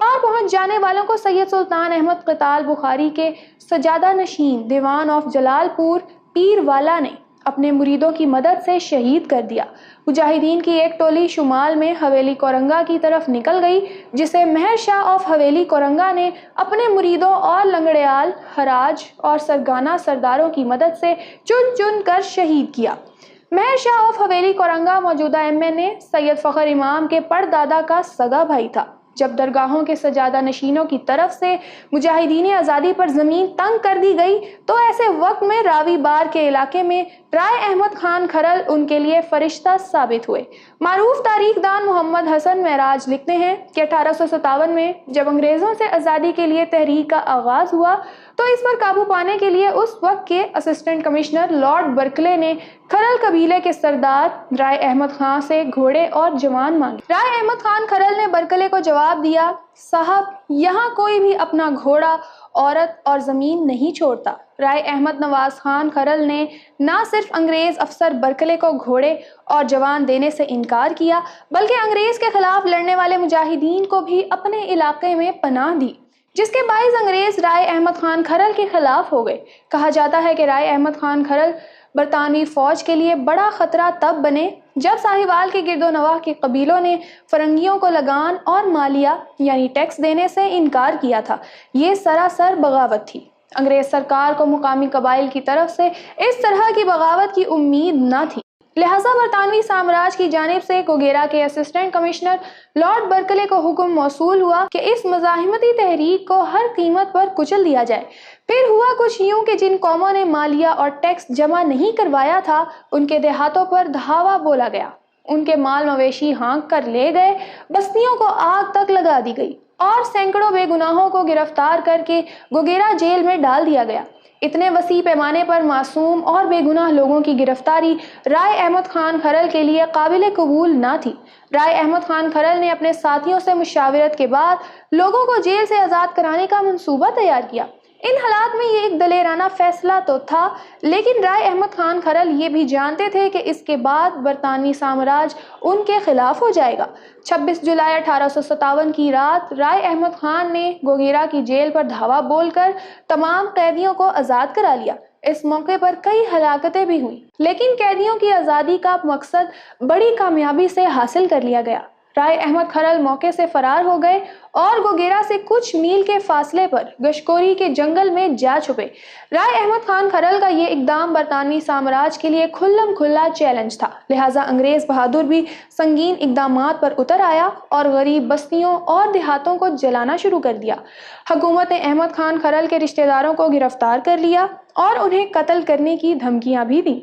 اور پہنچ جانے والوں کو سید سلطان احمد قتال بخاری کے سجادہ نشین دیوان آف جلال پور پیر والا نے اپنے مریدوں کی مدد سے شہید کر دیا۔ مجاہدین کی ایک ٹولی شمال میں حویلی کورنگا کی طرف نکل گئی، جسے مہر شاہ آف حویلی کورنگا نے اپنے مریدوں اور لنگڑیال، حراج اور سرگانہ سرداروں کی مدد سے چن چن کر شہید کیا۔ مہر شاہ آف حویلی کورنگا موجودہ MN سید فخر امام کے پردادا کا سگا بھائی تھا۔ جب درگاہوں کے سجادہ نشینوں کی طرف سے مجاہدین آزادی پر زمین تنگ کر دی گئی تو ایسے وقت میں راوی بار کے علاقے میں رائے احمد خان کھرل ان کے لیے فرشتہ ثابت ہوئے۔ معروف تاریخ دان محمد حسن معراج لکھتے ہیں کہ 1857 میں جب انگریزوں سے آزادی کے لیے تحریک کا آغاز ہوا تو اس پر قابو پانے کے لیے اس وقت کے اسسٹنٹ کمشنر لارڈ برکلے نے کھرل قبیلے کے سردار رائے احمد خان سے گھوڑے اور جوان مانگے۔ رائے احمد خان کھرل نے برکلے کو جواب دیا، صاحب یہاں کوئی بھی اپنا گھوڑا، عورت اور زمین نہیں چھوڑتا۔ رائے احمد نواز خان کھرل نے نہ صرف انگریز افسر برکلے کو گھوڑے اور جوان دینے سے انکار کیا بلکہ انگریز کے خلاف لڑنے والے مجاہدین کو بھی اپنے علاقے میں پناہ دی، جس کے باعث انگریز رائے احمد خان کھرل کے خلاف ہو گئے۔ کہا جاتا ہے کہ رائے احمد خان کھرل برطانوی فوج کے لیے بڑا خطرہ تب بنے جب ساہیوال کے گرد و نواح کے قبیلوں نے فرنگیوں کو لگان اور مالیہ یعنی ٹیکس دینے سے انکار کیا تھا۔ یہ سراسر بغاوت تھی۔ انگریز سرکار کو مقامی قبائل کی طرف سے اس طرح کی بغاوت کی امید نہ تھی، لہٰذا برطانوی سامراج کی جانب سے گوگیرا کے اسسٹنٹ کمشنر لارڈ برکلے کو حکم موصول ہوا کہ اس مزاحمتی تحریک کو ہر قیمت پر کچل دیا جائے۔ پھر ہوا کچھ یوں کہ جن قوموں نے مالیہ اور ٹیکس جمع نہیں کروایا تھا ان کے دیہاتوں پر دھاوا بولا گیا، ان کے مال مویشی ہانک کر لے گئے، بستیوں کو آگ تک لگا دی گئی اور سینکڑوں بے گناہوں کو گرفتار کر کے گوگیرا جیل میں ڈال دیا گیا۔ اتنے وسیع پیمانے پر معصوم اور بے گناہ لوگوں کی گرفتاری رائے احمد خان کھرل کے لیے قابل قبول نہ تھی۔ رائے احمد خان کھرل نے اپنے ساتھیوں سے مشاورت کے بعد لوگوں کو جیل سے آزاد کرانے کا منصوبہ تیار کیا۔ ان حالات میں یہ ایک دلیرانہ فیصلہ تو تھا، لیکن رائے احمد خان کھرل یہ بھی جانتے تھے کہ اس کے بعد برطانوی سامراج ان کے خلاف ہو جائے گا۔ 26 جولائی 1857 کی رات رائے احمد خان نے گوگیرا کی جیل پر دھاوا بول کر تمام قیدیوں کو آزاد کرا لیا۔ اس موقع پر کئی ہلاکتیں بھی ہوئیں، لیکن قیدیوں کی آزادی کا مقصد بڑی کامیابی سے حاصل کر لیا گیا۔ رائے احمد کھرل موقع سے فرار ہو گئے اور گوگیرا سے کچھ میل کے فاصلے پر گشکوری کے جنگل میں جا چھپے۔ رائے احمد خان کھرل کا یہ اقدام برطانوی سامراج کے لیے کھلم کھلا چیلنج تھا، لہٰذا انگریز بہادر بھی سنگین اقدامات پر اتر آیا اور غریب بستیوں اور دیہاتوں کو جلانا شروع کر دیا۔ حکومت نے احمد خان کھرل کے رشتہ داروں کو گرفتار کر لیا اور انہیں قتل کرنے کی دھمکیاں بھی دیں۔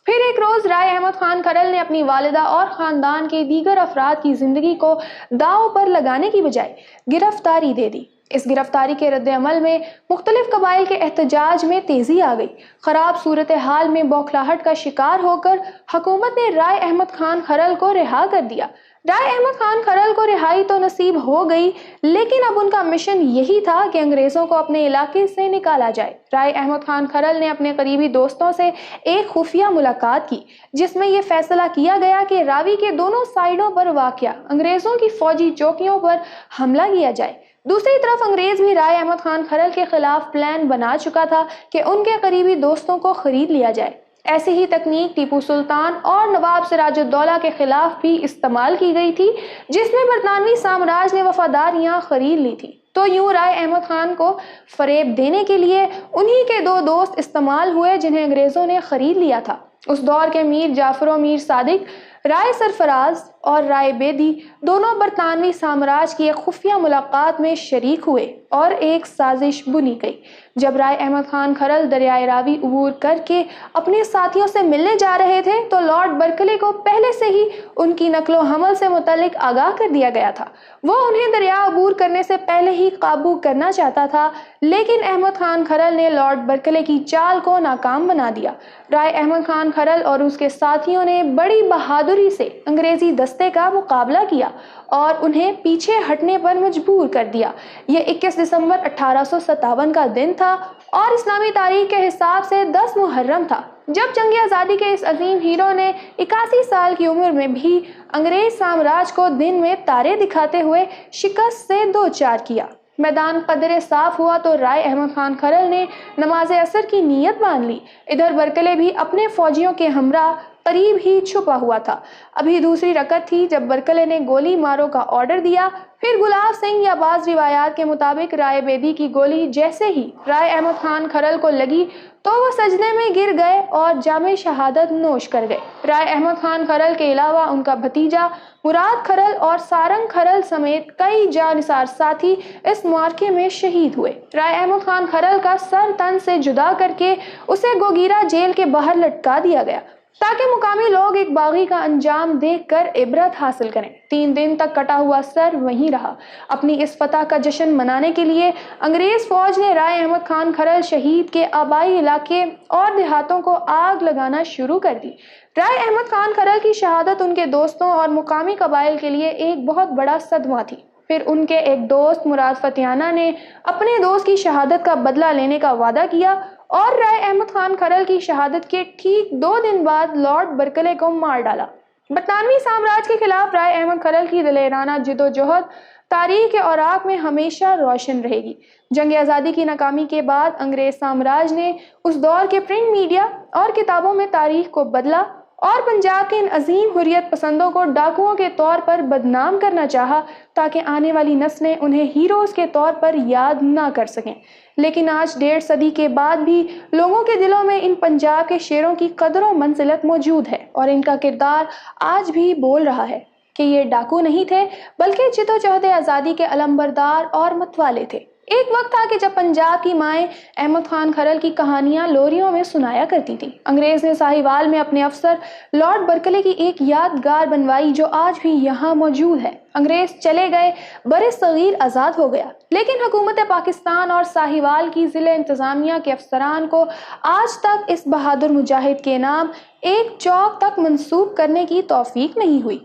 پھر ایک روز رائے احمد خان کھرل نے اپنی والدہ اور خاندان کے دیگر افراد کی زندگی کو داؤ پر لگانے کی بجائے گرفتاری دے دی۔ اس گرفتاری کے رد عمل میں مختلف قبائل کے احتجاج میں تیزی آ گئی۔ خراب صورتحال میں بوکھلاہٹ کا شکار ہو کر حکومت نے رائے احمد خان کھرل کو رہا کر دیا۔ رائے احمد خان کھرل کو رہائی تو نصیب ہو گئی، لیکن اب ان کا مشن یہی تھا کہ انگریزوں کو اپنے علاقے سے نکالا جائے۔ رائے احمد خان کھرل نے اپنے قریبی دوستوں سے ایک خفیہ ملاقات کی، جس میں یہ فیصلہ کیا گیا کہ راوی کے دونوں سائیڈوں پر واقع انگریزوں کی فوجی چوکیوں پر حملہ کیا جائے۔ دوسری طرف انگریز بھی رائے احمد خان کھرل کے خلاف پلان بنا چکا تھا کہ ان کے قریبی دوستوں کو خرید لیا جائے۔ ایسی ہی تکنیک ٹیپو سلطان اور نواب سراج الدولہ کے خلاف بھی استعمال کی گئی تھی، جس میں برطانوی سامراج نے وفاداریاں خرید لی تھی۔ تو یوں رائے احمد خان کو فریب دینے کے لیے انہی کے دو دوست استعمال ہوئے جنہیں انگریزوں نے خرید لیا تھا۔ اس دور کے میر جعفر و میر صادق، رائے سرفراز اور رائے بیدی دونوں برطانوی سامراج کی ایک خفیہ ملاقات میں شریک ہوئے اور ایک سازش بنی گئی۔ جب رائے احمد خان کھرل دریائے راوی عبور کر کے اپنے ساتھیوں سے ملنے جا رہے تھے تو لارڈ برکلے کو پہلے سے ہی ان کی نقل و حمل سے متعلق آگاہ کر دیا گیا تھا۔ وہ انہیں دریا عبور کرنے سے پہلے ہی قابو کرنا چاہتا تھا، لیکن احمد خان کھرل نے لارڈ برکلے کی چال کو ناکام بنا دیا۔ رائے احمد خان کھرل اور اس کے ساتھیوں نے بڑی بہادری سے انگریزی دستہ دستے کا مقابلہ کیا اور انہیں پیچھے ہٹنے پر مجبور کر دیا۔ یہ 21 دسمبر 1857 کا دن تھا اور اسلامی تاریخ کے حساب سے 10 محرم تھا، جب جنگ آزادی کے اس عظیم ہیرو نے 81 سال کی عمر میں بھی انگریز سامراج کو دن میں تارے دکھاتے ہوئے شکست سے دوچار کیا۔ میدان قدرے صاف ہوا تو رائے احمد خان کھرل نے نماز عصر کی نیت باندھ لی۔ ادھر برکلے بھی اپنے فوجیوں کے ہمراہ قریب ہی چھپا ہوا تھا۔ ابھی دوسری رکعت تھی جب برکلے نے گولی مارو کا آرڈر دیا۔ پھر گلاب سنگھ یا بعض روایات کے مطابق رائے بیدی کی گولی جیسے ہی رائے احمد خان کھرل کو لگی تو وہ سجدے میں گر گئے اور جام شہادت نوش کر گئے۔ رائے احمد خان کھرل کے علاوہ ان کا بھتیجا مراد کھرل اور سارنگ کھرل سمیت کئی جانثار ساتھی اس معرکے میں شہید ہوئے۔ رائے احمد خان کھرل کا سر تن سے جدا کر کے اسے گوگیرا جیل کے باہر لٹکا دیا گیا تاکہ مقامی لوگ ایک باغی کا انجام دیکھ کر عبرت حاصل کریں۔ 3 دن تک کٹا ہوا سر وہیں رہا۔ اپنی اس فتح کا جشن منانے کے لیے انگریز فوج نے رائے احمد خان کھرل شہید کے آبائی علاقے اور دیہاتوں کو آگ لگانا شروع کر دی۔ رائے احمد خان کھرل کی شہادت ان کے دوستوں اور مقامی قبائل کے لیے ایک بہت بڑا صدمہ تھی۔ پھر ان کے ایک دوست مراد فتیانہ نے اپنے دوست کی شہادت کا بدلہ لینے کا وعدہ کیا اور رائے احمد خان کھرل کی شہادت کے ٹھیک 2 دن بعد لارڈ برکلے کو مار ڈالا۔ برطانوی سامراج کے خلاف رائے احمد کھرل کی دلیرانہ جدوجہد تاریخ کے اوراق میں ہمیشہ روشن رہے گی۔ جنگ آزادی کی ناکامی کے بعد انگریز سامراج نے اس دور کے پرنٹ میڈیا اور کتابوں میں تاریخ کو بدلا اور پنجاب کے ان عظیم حریت پسندوں کو ڈاکوؤں کے طور پر بدنام کرنا چاہا تاکہ آنے والی نسلیں انہیں ہیروز کے طور پر یاد نہ کر سکیں۔ لیکن آج 1.5 صدی کے بعد بھی لوگوں کے دلوں میں ان پنجاب کے شیروں کی قدر و منزلت موجود ہے اور ان کا کردار آج بھی بول رہا ہے کہ یہ ڈاکو نہیں تھے بلکہ جدوجہد آزادی کے علمبردار اور متوالے تھے۔ ایک وقت تھا کہ جب پنجاب کی مائیں احمد خان کھرل کی کہانیاں لوریوں میں سنایا کرتی تھیں۔ انگریز نے ساہیوال میں اپنے افسر لارڈ برکلے کی ایک یادگار بنوائی جو آج بھی یہاں موجود ہے۔ انگریز چلے گئے، بر صغیر آزاد ہو گیا، لیکن حکومت پاکستان اور ساہیوال کی ضلع انتظامیہ کے افسران کو آج تک اس بہادر مجاہد کے نام ایک چوک تک منسوب کرنے کی توفیق نہیں ہوئی۔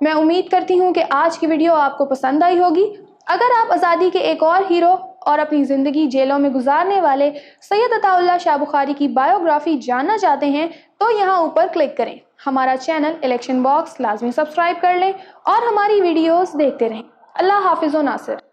میں امید کرتی ہوں کہ آج کی ویڈیو آپ کو پسند آئی ہوگی۔ اگر آپ آزادی کے ایک اور ہیرو اور اپنی زندگی جیلوں میں گزارنے والے سید عطا اللہ شاہ بخاری کی بایوگرافی جاننا چاہتے ہیں تو یہاں اوپر کلک کریں۔ ہمارا چینل الیکشن باکس لازمی سبسکرائب کر لیں اور ہماری ویڈیوز دیکھتے رہیں۔ اللہ حافظ و ناصر۔